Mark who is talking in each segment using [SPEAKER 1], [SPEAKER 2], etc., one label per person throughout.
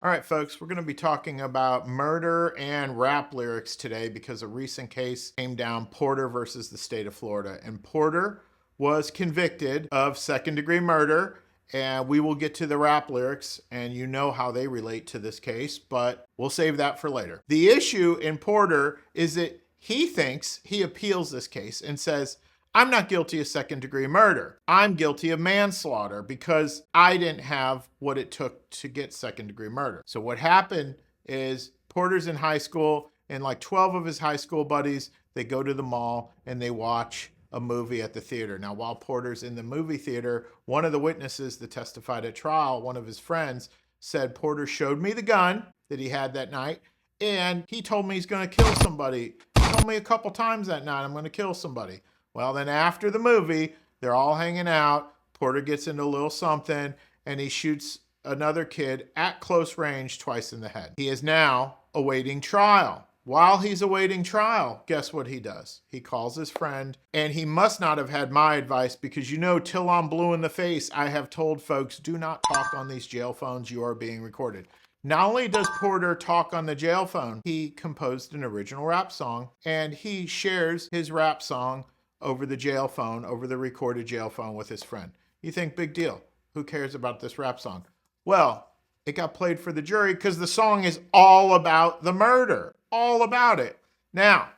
[SPEAKER 1] All right, folks, we're going to be talking about murder and rap lyrics today because a recent case came down, Porter versus the state of Florida. And Porter was convicted of second-degree murder, and we will get to the rap lyrics, and you know how they relate to this case, but we'll save that for later. The issue in Porter is that he appeals this case and says, I'm not guilty of second degree murder. I'm guilty of manslaughter because I didn't have what it took to get second degree murder. So what happened is Porter's in high school and like 12 of his high school buddies, they go to the mall and they watch a movie at the theater. Now, while Porter's in the movie theater, one of the witnesses that testified at trial, one of his friends, said Porter showed me the gun that he had that night and he told me he's going to kill somebody. He told me a couple times that night, I'm going to kill somebody. Well, then after the movie, they're all hanging out. Porter gets into a little something, and he shoots another kid at close range twice in the head. He is now awaiting trial. While he's awaiting trial, guess what he does? He calls his friend, and he must not have had my advice because till I'm blue in the face, I have told folks, do not talk on these jail phones. You are being recorded. Not only does Porter talk on the jail phone, he composed an original rap song, and he shares his rap song over the jail phone, over the recorded jail phone with his friend. You think, big deal. Who cares about this rap song? Well, it got played for the jury because the song is all about the murder, all about it. Now,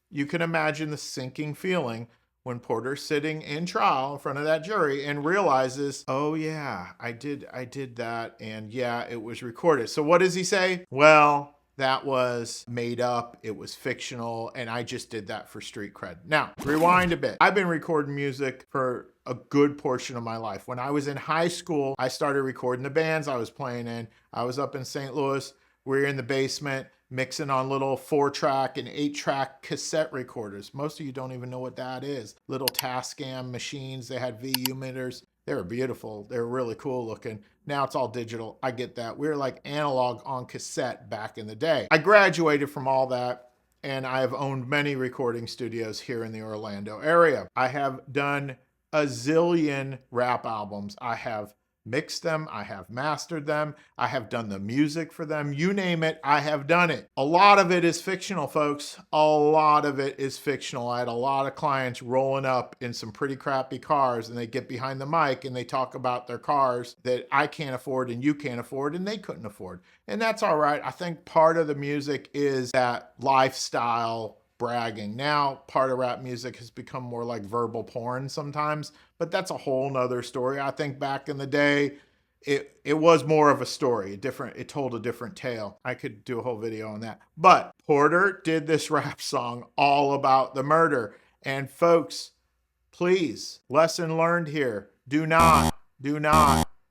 [SPEAKER 1] you can imagine the sinking feeling when Porter's sitting in trial in front of that jury and realizes, oh yeah, I did that, and yeah, it was recorded. So what does he say? Well, that was made up, it was fictional, and I just did that for street cred. Now, rewind a bit. I've been recording music for a good portion of my life. When I was in high school, I started recording the bands I was playing in. I was up in St. Louis. We were in the basement mixing on little 4-track and 8-track cassette recorders. Most of you don't even know what that is. Little Tascam machines. They had VU emitters. They were beautiful. They were really cool looking. Now it's all digital. I get that. We were like analog on cassette back in the day. I graduated from all that, and I have owned many recording studios here in the Orlando area. I have done a zillion rap albums. I have mixed them, I have mastered them, I have done the music for them, you name it, I have done it. A lot of it is fictional, folks. A lot of it is fictional. I had a lot of clients rolling up in some pretty crappy cars and they get behind the mic and they talk about their cars that I can't afford and you can't afford and they couldn't afford. And that's all right. I think part of the music is that lifestyle bragging. Now, part of rap music has become more like verbal porn sometimes, but that's a whole nother story. I think back in the day, it was more of a story, it told a different tale. I could do a whole video on that. But Porter did this rap song all about the murder. And folks, please, lesson learned here, do not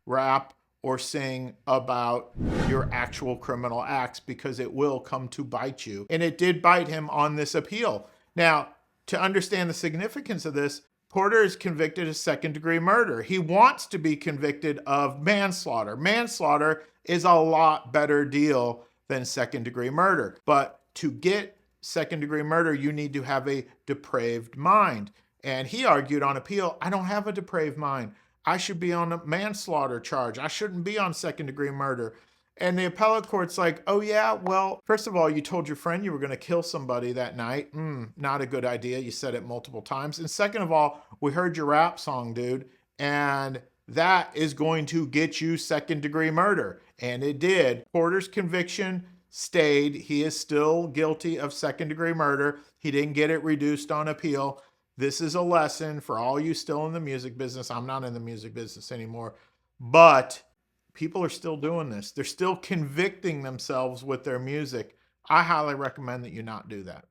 [SPEAKER 1] rap or sing about your actual criminal acts because it will come to bite you. And it did bite him on this appeal. Now, to understand the significance of this, Porter is convicted of second-degree murder. He wants to be convicted of manslaughter. Manslaughter is a lot better deal than second-degree murder. But to get second-degree murder, you need to have a depraved mind. And he argued on appeal, I don't have a depraved mind. I should be on a manslaughter charge. I shouldn't be on second-degree murder. And the appellate court's like, oh yeah, well, first of all, you told your friend you were going to kill somebody that night. Not a good idea. You said it multiple times. And second of all, we heard your rap song, dude, and that is going to get you second-degree murder. And it did. Porter's conviction stayed. He is still guilty of second-degree murder. He didn't get it reduced on appeal. This is a lesson for all you still in the music business. I'm not in the music business anymore, but people are still doing this. They're still convicting themselves with their music. I highly recommend that you not do that.